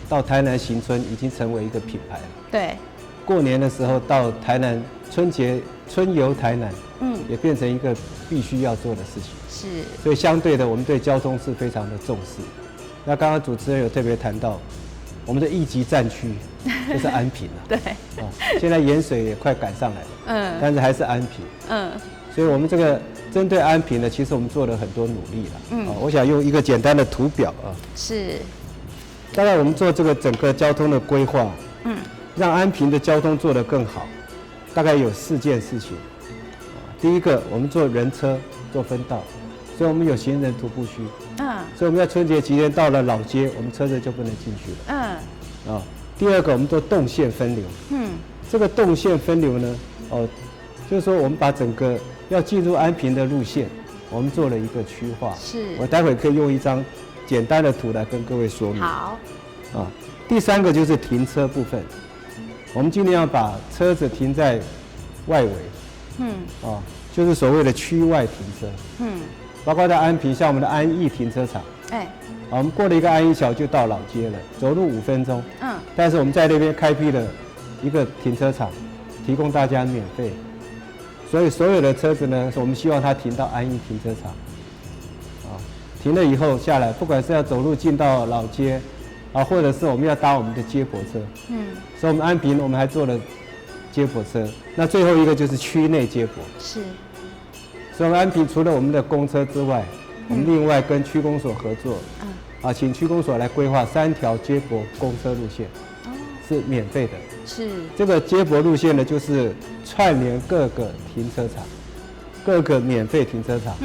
到台南行春已经成为一个品牌了。对。过年的时候到台南春游台南，也变成一个必须要做的事情。是。所以相对的，我们对交通是非常的重视。那刚刚主持人有特别谈到，我们的1级战区就是安平了。对。现在盐水也快赶上来了。但是还是安平。所以我们这个针对安平呢，其实我们做了很多努力了。我想用一个简单的图表啊。是。大概我们做这个整个交通的规划，让安平的交通做得更好，大概有4件事情。第一个，我们做人车做分道，所以我们有行人徒步区。所以我们在春节期间到了老街，我们车子就不能进去了。第二个，我们做动线分流。这个动线分流呢，就是说我们把整个要进入安平的路线，我们做了一个区划。是。我待会可以用一张简单的图来跟各位说明。好。第3个就是停车部分，我们尽量把车子停在外围。就是所谓的区外停车。包括在安平，像我们的安义停车场。我们过了一个安义桥就到老街了，走路5分钟。但是我们在那边开辟了一个停车场，提供大家免费。所以所有的车子呢，我们希望它停到安义停车场。停了以后下来，不管是要走路进到老街，或者是我们要搭我们的接驳车。所以我们安平我们还做了接驳车。那最后一个就是区内接驳。是。所以我们安平除了我们的公车之外，我们另外跟区公所合作，请区公所来规划3条接驳公车路线，是免费的。是。这个接驳路线呢，就是串联各个停车场，各个免费停车场。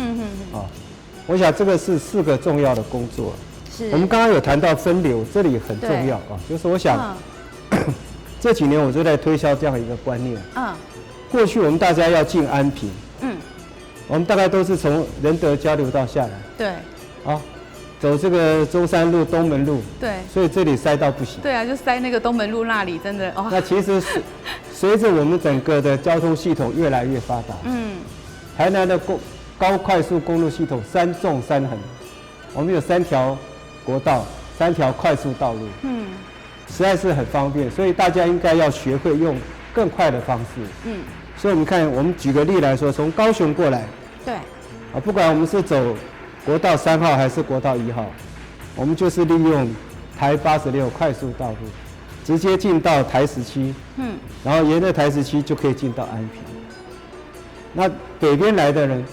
我想这个是4个重要的工作。是。我们刚刚有谈到分流，这里很重要就是我想，这几年我就在推销这样一个观念。过去我们大家要进安平。我们大概都是从仁德交流道下来。对。走这个中山路、东门路。对。所以这里塞到不行。对啊，就塞那个东门路那里，真的那其实随着我们整个的交通系统越来越发达，台南的高快速公路系统3纵3横，我们有3条国道、3条快速道路，实在是很方便，所以大家应该要学会用更快的方式。所以我们看，我们举个例来说，从高雄过来，对，不管我们是走国道3号还是国道1号，我们就是利用台86快速道路，直接进到台17，然后沿着台17就可以进到安平。那北边来的人，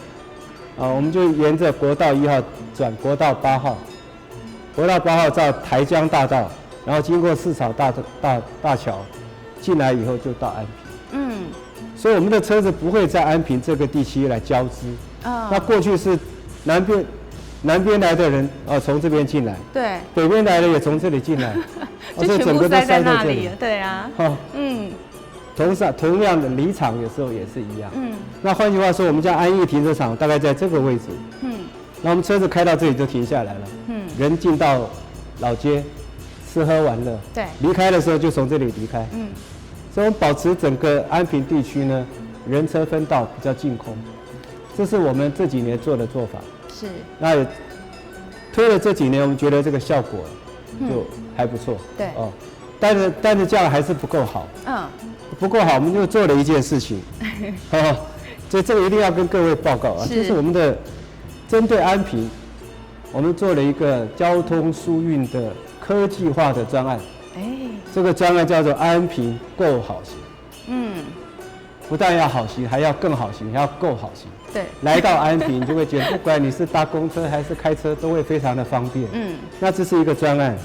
我们就沿着国道1号转国道8号，国道8号到台江大道，然后经过四草大桥，进来以后就到安平。所以我们的车子不会在安平这个地区来交织。那过去是南边来的人从这边进来，对，北边来的也从这里进来，就全部塞在那里了。对啊。同样的离场有时候也是一样。那换句话说，我们家安义停车场大概在这个位置。那我们车子开到这里就停下来了。人进到老街吃喝玩乐。对。离开的时候就从这里离开。所以我们保持整个安平地区呢，人车分道比较净空，这是我们这几年做的做法。是。那也推了这几年，我们觉得这个效果就还不错。对。但是这样还是不够好。不够好，我们就做了一件事情。所以这个一定要跟各位报告就是我们的针对安平，我们做了一个交通疏运的科技化的专案。这个专案叫做安平够好行。不但要好行，还要更好行，还要够好行。对，来到安平，你就会觉得不管你是搭公车还是开车，都会非常的方便。那这是一个专案。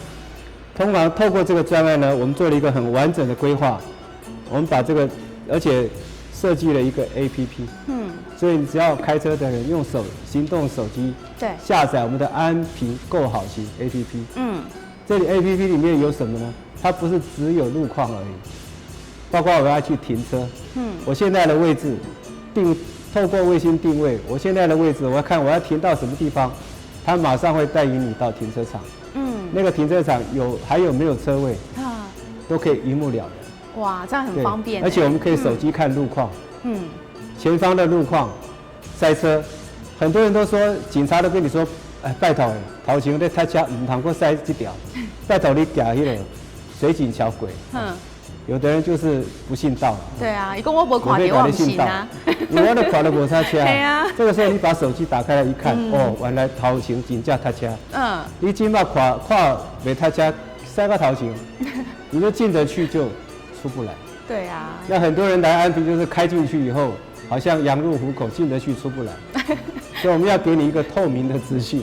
通常透过这个专案呢，我们做了一个很完整的规划。我们把这个，而且设计了一个 APP。所以你只要开车的人用行动手机，对，下载我们的安平够好行 APP。这里 APP 里面有什么呢？它不是只有路况而已，包括我要去停车。我现在的位置透过卫星定位，我现在的位置我要看我要停到什么地方，它马上会带引你到停车场。那个停车场还有没有车位都可以一目了然。哇，这样很方便。而且我们可以手机看路况。前方的路况塞车，很多人都说警察都跟你说，哎，拜托，头前在塞车，唔通过塞这条，拜托你行迄个水井桥轨。有的人就是不信道。对啊，伊讲我无看到，我唔信啊。我都看到无塞车。这个时候你把手机打开来一看，哦，原来头前真正塞车。你今麦看没塞车，塞到头前，你就进得去就出不来。对啊。那很多人来安平就是开进去以后，好像羊入虎口，进得去出不来。所以我们要给你一个透明的资讯。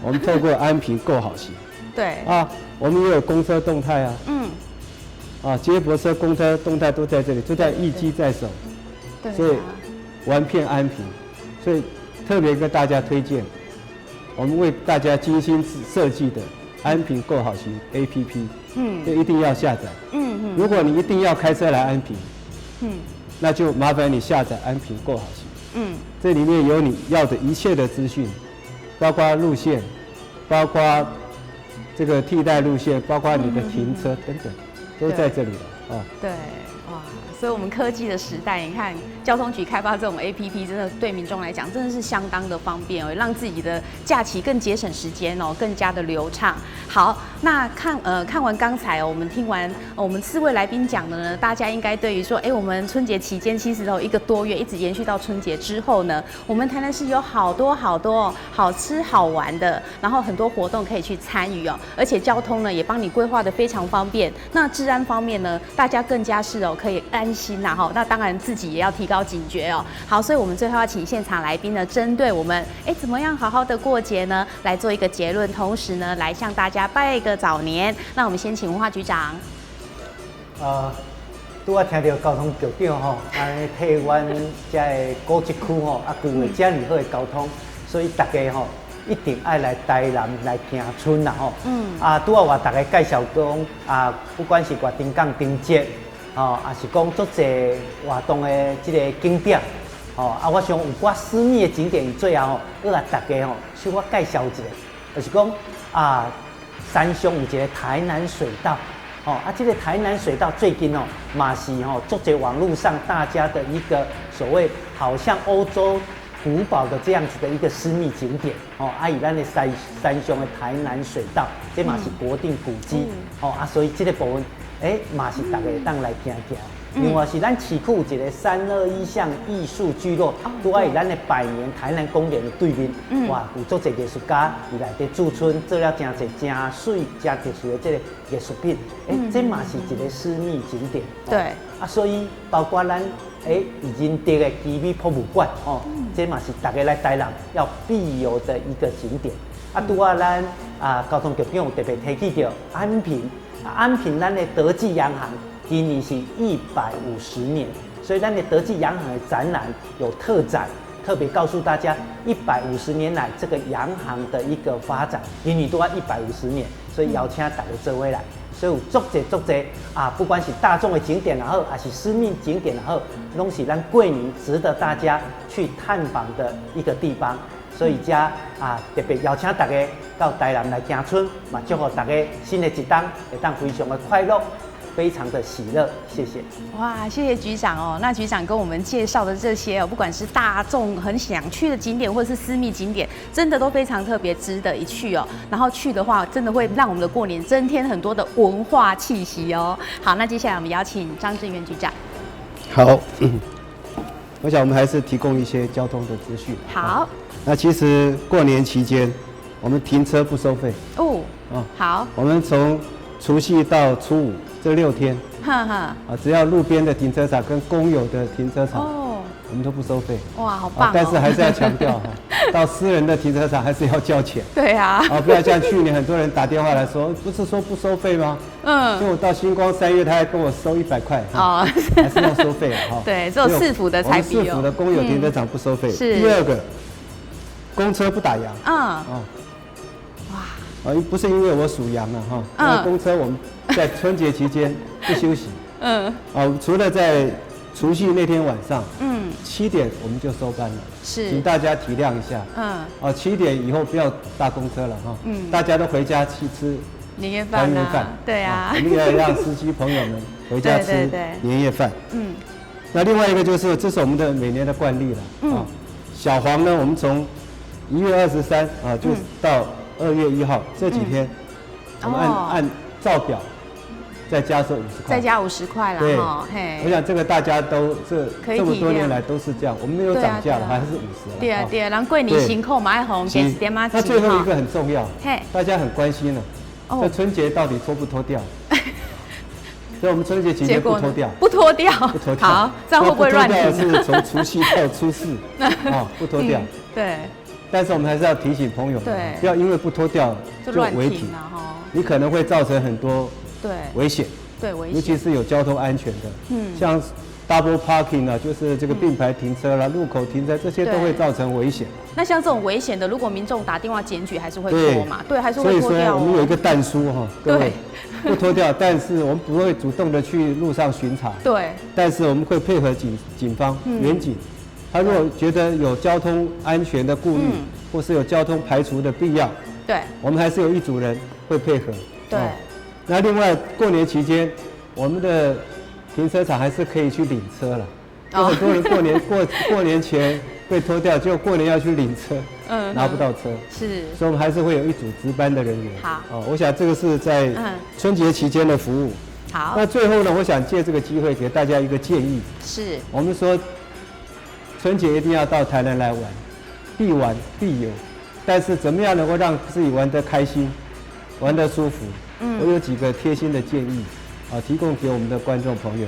我们透过安平够好行。对。啊，我们也有公车动态啊。接驳车、公车动态都在这里，就在一机在手。对。所以玩遍安平，所以特别跟大家推荐，我们为大家精心设计的安平够好行 APP。就一定要下载。如果你一定要开车来安平，那就麻烦你下载安平够好行。这里面有你要的一切的资讯，包括路线，包括这个替代路线，包括你的停车等等，都在这里了。对，哇，所以我们科技的时代，你看交通局开发这种 APP， 真的对民众来讲真的是相当的方便哦，让自己的假期更节省时间哦，更加的流畅。好，那看完刚才我们听完我们4位来宾讲的呢，大家应该对于说，我们春节期间其实都1个多月，一直延续到春节之后呢，我们台南市有好多好吃好玩的，然后很多活动可以去参与哦，而且交通呢也帮你规划的非常方便。那治安方面呢，大家更加是可以安心啦哈。那当然自己也要提高警觉哦。好，所以我们最后要请现场来宾呢，针对我们怎么样好好的过节呢，来做一个结论，同时呢来向大家拜个早年。那我们先请文化局长。拄仔听到交通局长安尼替阮遮的古迹区规划遮尔好的交通，所以大家一定爱来台南来行春啦拄仔我大家介绍讲不管是月丁港丁节也是讲足侪活动的这个景点我想有寡私密的景点，最后要来大家小可介绍一下，就是讲山上有一个台南水道这个台南水道最近嘛是足侪网络上大家的一个所谓好像欧洲古堡的这样子的一个私密景点以咱的山上的台南水道，这嘛是国定古迹所以这个部分嘛是大家会当来行行。另外是咱市区有一个321巷艺术聚落，拄在咱的100年台南公园的对面，哇，有足侪艺术家伫内底驻村，做了真侪真水、真特殊的这个艺术品，这嘛是一个私密景点。对，所以包括咱仁德的奇美博物馆这嘛是大家来台南要必游的一个景点。拄在咱交通局长有特别提起到安平咱的德记洋行。今年是150年，所以咱的德记洋行的展览有特展，特别告诉大家150年来这个洋行的一个发展。今年都要150年，所以邀请大家做伙来。所以有足侪不管是大众的景点也好，还是私密景点也好，拢是咱过年值得大家去探访的一个地方。所以特别邀请大家到台南来行春，嘛祝福大家新的一冬会当非常的快乐。非常的喜乐，谢谢。哇，谢谢局长那局长跟我们介绍的这些不管是大众很想去的景点，或者是私密景点，真的都非常特别，值得一去然后去的话，真的会让我们的过年增添很多的文化气息好，那接下来我们邀请张正元局长。好，我想我们还是提供一些交通的资讯。好，那其实过年期间，我们停车不收费。哦，好，我们从除夕到初五这6天，只要路边的停车场跟公有的停车场，我们都不收费。哇，好棒！但是还是要强调到私人的停车场还是要交钱。对啊。不要像去年很多人打电话来说，不是说不收费吗？结果到星光3月他还跟我收100块，还是要收费啊。对，只有市府的才比市府的公有停车场不收费。是。第二个，公车不打烊。不是因为我属羊了哈，因为公车我们在春节期间不休息。除了在除夕那天晚上，7点我们就收班了。是，请大家体谅一下。7点以后不要搭公车了哈。大家都回家去吃年夜饭。对啊。我们也要让司机朋友们回家吃年夜饭。那另外一个就是，这是我们的每年的惯例了。小黄呢，我们从1月23就到2月1号这几天，我们按照表再加收50块，再加50块啦。对，我想这个大家都这么多年来都是这样，我们没有涨价了，还是50了。对啊，对啊，人过年辛苦嘛，爱红减10点嘛。那最后一个很重要，大家很关心了，这春节到底脱不脱掉？所以我们春节期间不脱掉，不脱掉。好，这样会不会乱停？是从除夕到初4，不脱掉。对。但是我们还是要提醒朋友们，不要因为不脱掉就违停，你可能会造成很多危险，尤其是有交通安全的，像 double parking 啊，就是这个并排停车啦、路口停车，这些都会造成危险。那像这种危险的，如果民众打电话检举，还是会脱嘛？对，还是会脱掉。所以说我们有一个但书哈，各位不脱掉，但是我们不会主动的去路上巡查，对，但是我们会配合警方、远警。他如果觉得有交通安全的顾虑，或是有交通排除的必要，对，我们还是有一组人会配合。对，那另外过年期间，我们的停车场还是可以去领车了。有很多人过年前被拖掉，结果过年要去领车，拿不到车。是，所以我们还是会有一组值班的人员。好，我想这个是在春节期间的服务。好，那最后呢，我想借这个机会给大家一个建议。是，我们说。春节一定要到台南来玩，必玩必游，但是怎么样能够让自己玩得开心，玩得舒服？我有几个贴心的建议，提供给我们的观众朋友。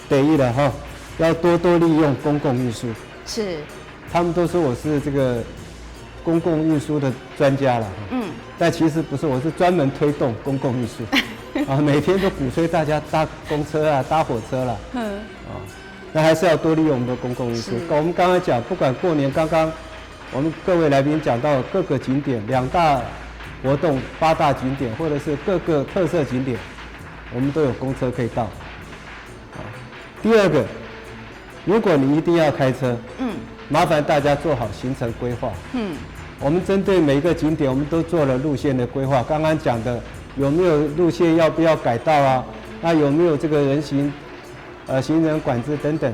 第一了哈，要多多利用公共运输。是，他们都说我是这个公共运输的专家了。但其实不是，我是专门推动公共运输。每天都鼓吹大家搭公车啊，搭火车啦。那还是要多利用我们的公共运输。我们刚刚讲，不管过年，刚刚我们各位来宾讲到各个景点，2大活动、8大景点，或者是各个特色景点，我们都有公车可以到。第二个，如果你一定要开车，麻烦大家做好行程规划。我们针对每一个景点，我们都做了路线的规划。刚刚讲的有没有路线要不要改道啊？那有没有这个行人管制等等，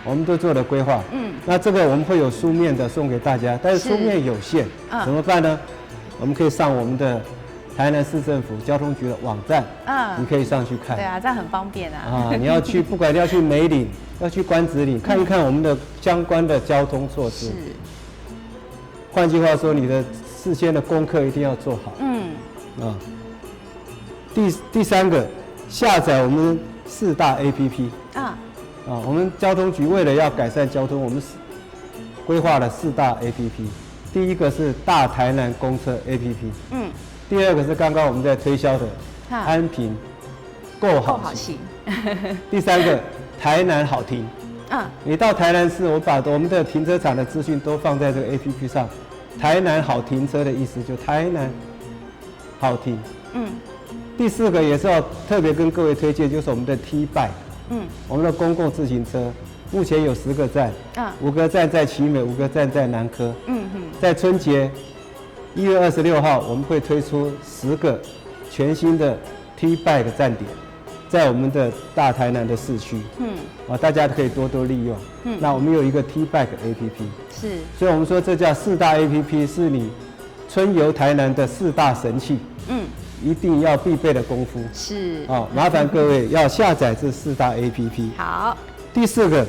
我们都做了规划。那这个我们会有书面的送给大家，但是书面有限，怎么办呢？我们可以上我们的台南市政府交通局的网站，你可以上去看。对啊，这样很方便啊。你要去，不管你要去梅岭，要去关子岭，看一看我们的相关的交通措施。是。换句话说，你的事先的功课一定要做好。第三个，下载我们4大 APP。我们交通局为了要改善交通，我们规划了4大 APP。第一个是大台南公车 APP。第二个是刚刚我们在推销的安平够好行。第三个台南好停。你到台南市，我把我们的停车场的资讯都放在这个 APP 上。台南好停车的意思就台南好停。第4个也是要特别跟各位推荐，就是我们的 T-Bike。我们的公共自行车目前有10个站，5个站在奇美，5个站在南科。在春节1月26号，我们会推出10个全新的 T-Bike 站点，在我们的大台南的市区。大家可以多多利用。那我们有一个 T-Bike APP。是。所以我们说这叫4大 APP， 是你春游台南的4大神器。一定要必备的功夫是麻烦各位要下载这4大 APP。好，第4个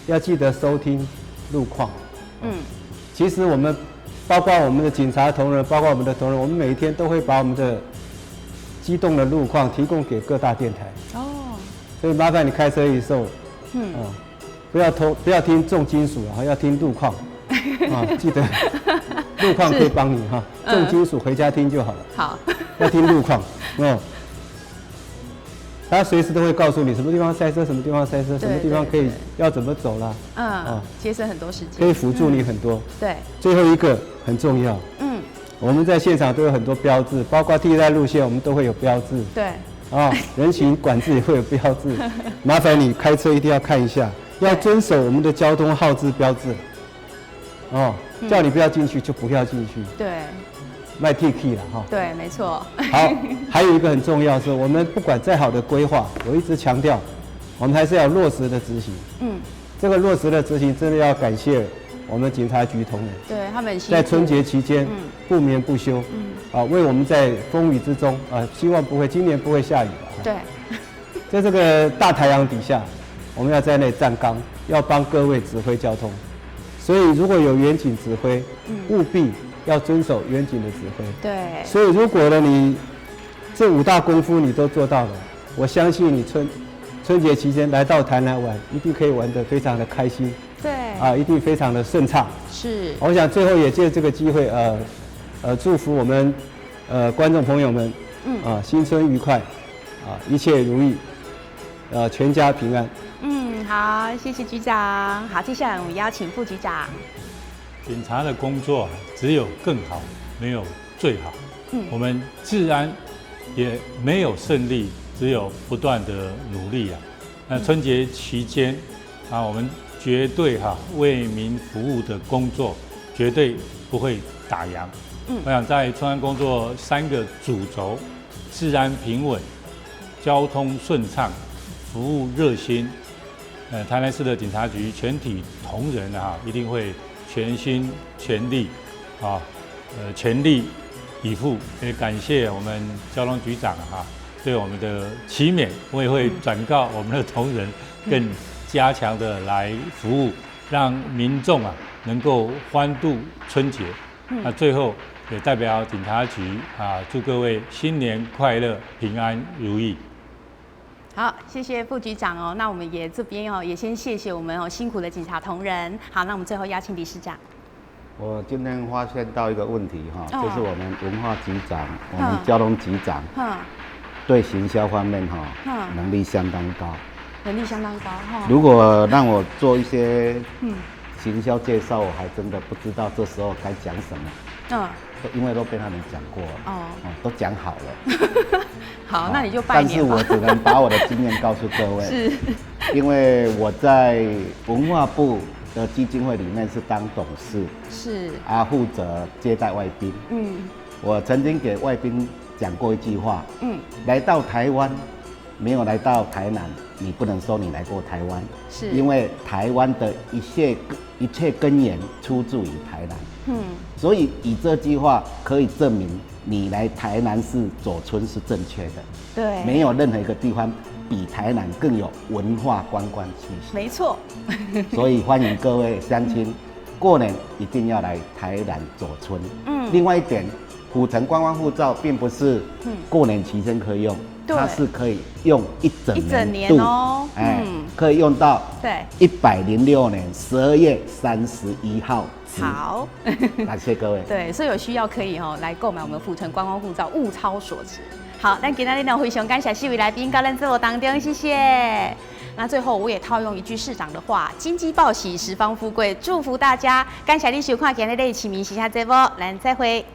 要记得收听路况。其实我们包括我们的警察同仁，包括我们的同仁，我们每一天都会把我们的机动的路况提供给各大电台。哦，所以麻烦你开车的时候，不要听重金属啊，要听路况啊，记得路况可以帮你哈，重金属回家听就好了。好，要听路况哦。他随时都会告诉你什么地方塞车，什么地方塞车，什么地方可以要怎么走啦。节省很多时间，可以辅助你很多。对，最后一个很重要。我们在现场都有很多标志，包括替代路线，我们都会有标志。对。人行管制也会有标志，麻烦你开车一定要看一下，要遵守我们的交通号志标志。叫你不要进去就不要进去。对。卖 T-K 了哈。对，没错。好，还有一个很重要是，我们不管再好的规划，我一直强调，我们还是要落实的执行。这个落实的执行真的要感谢我们警察局同仁，对他们在春节期间不眠不休，为我们在风雨之中，希望今年不会下雨了。对，在这个大太阳底下，我们要在那里站岗，要帮各位指挥交通。所以如果有远警指挥，务必要遵守远警的指挥。对，所以如果呢你这5大功夫你都做到了，我相信你春节期间来到台南玩，一定可以玩得非常的开心。对，一定非常的顺畅。是，我想最后也借这个机会，祝福我们观众朋友们，新春愉快，一切如意，全家平安。好，谢谢局长。好，接下来我们邀请副局长。警察的工作只有更好，没有最好。我们治安也没有胜利，只有不断的努力啊。那春节期间我们绝对为民服务的工作绝对不会打烊。我想在春安工作3个主轴：治安平稳、交通顺畅、服务热心。台南市的警察局全体同仁一定会全心全力全力以赴。也感谢我们交通局长对我们的期勉，我也会转告我们的同仁，更加强的来服务，让民众能够欢度春节。那最后也代表警察局祝各位新年快乐、平安如意。好，谢谢副局长哦。那我们也这边也先谢谢我们辛苦的警察同仁。好，那我们最后邀请理事长。我今天发现到一个问题就是我们文化局长、我们交通局长对行销方面能力相当高。能力相当高如果让我做一些行销介绍，我还真的不知道这时候该讲什么。因为都被他们讲过了，都讲好了。好，那你就拜年吧。但是我只能把我的经验告诉各位。是。因为我在文化部的基金会里面是当董事，是负责接待外宾。我曾经给外宾讲过一句话，来到台湾，没有来到台南，你不能说你来过台湾，是因为台湾的一切根源出自于台南。所以以这句话可以证明你来台南市走春是正确的。对，没有任何一个地方比台南更有文化观光气息。没错。所以欢迎各位乡亲，过年一定要来台南走春。另外一点，府城观光护照并不是过年期间可以用，它是可以用一整年哦。可以用到106年12月31号。好，感谢各位。对，所以有需要可以来购买我们府城观光护照，物超所值。好，咱今天非常感谢4位来宾到咱节目当中，谢谢。那最后我也套用一句市长的话：金鸡报喜，十方富贵，祝福大家。感谢你收看今日的市民时下节目，咱再会。